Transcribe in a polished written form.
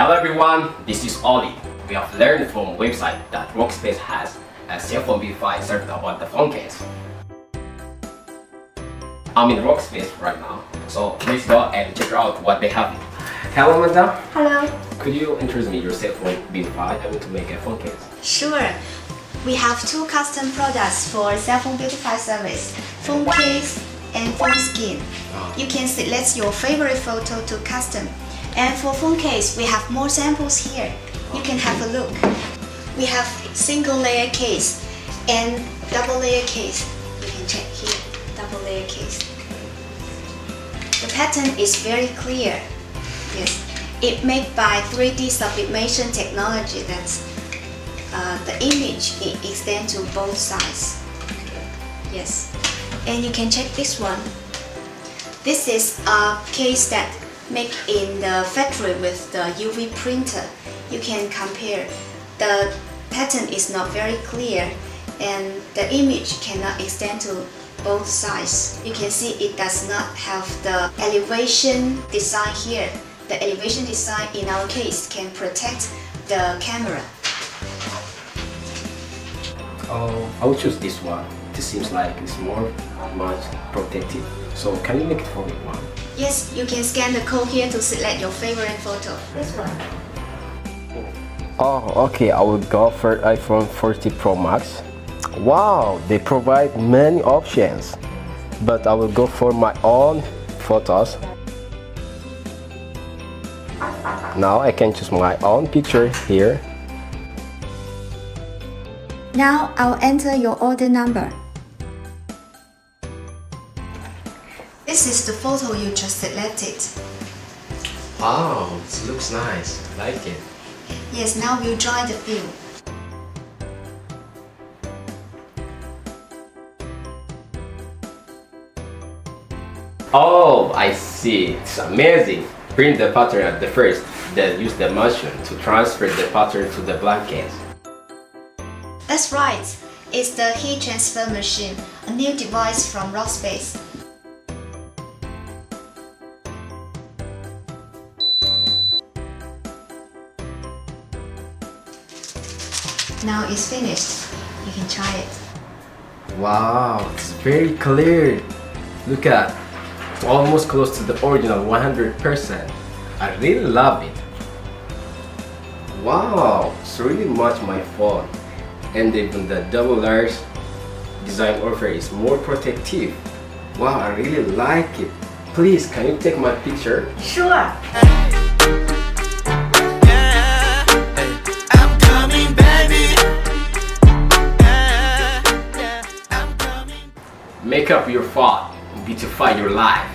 Hello everyone, this is Ollie. We have learned from website that Workspace has a cell phone beautify served about the phone case. I'm in Workspace right now, so let's go and check out what they have. Hello madam. Hello. Could you introduce me your cell phone beautify? I want to make a phone case. Sure. We have two custom products for cell phone beautify service: phone case and phone skin. You can select your favorite photo to custom. And for phone case, we have more samples here. You can have a look. We have single layer case and double layer case. You can check here, double layer case. The pattern is very clear. Yes, it made by 3D sublimation technology. That's the image it extends to both sides. Yes, and you can check this one. This is a case that made in the factory with the UV printer. You can compare. The pattern is not very clear and the image cannot extend to both sides. You can see it does not have the elevation design here. The elevation design in our case can protect the camera. Oh, I will choose this one. This seems like it's much protective. So can you make it for me one? Yes, you can scan the code here to select your favorite photo. This one. Oh, okay, I will go for iPhone 40 Pro Max. Wow, they provide many options, but I will go for my own photos. Now I can choose my own picture here. Now I'll enter your order number. This is the photo you just selected. Wow, it looks nice. I like it. Yes, now we'll join the view. Oh, I see. It's amazing. Print the pattern at the first, then use the motion to transfer the pattern to the blanket. That's right. It's the heat transfer machine, a new device from Workspace. Now it's finished. You can try it. Wow, it's very clear. Look at, it's almost close to the original 100%. I really love it. Wow, it's really much my phone. And even the double layers design offer is more protective. Wow, I really like it. Please, can you take my picture? Sure. Make up your phone, beautify your life.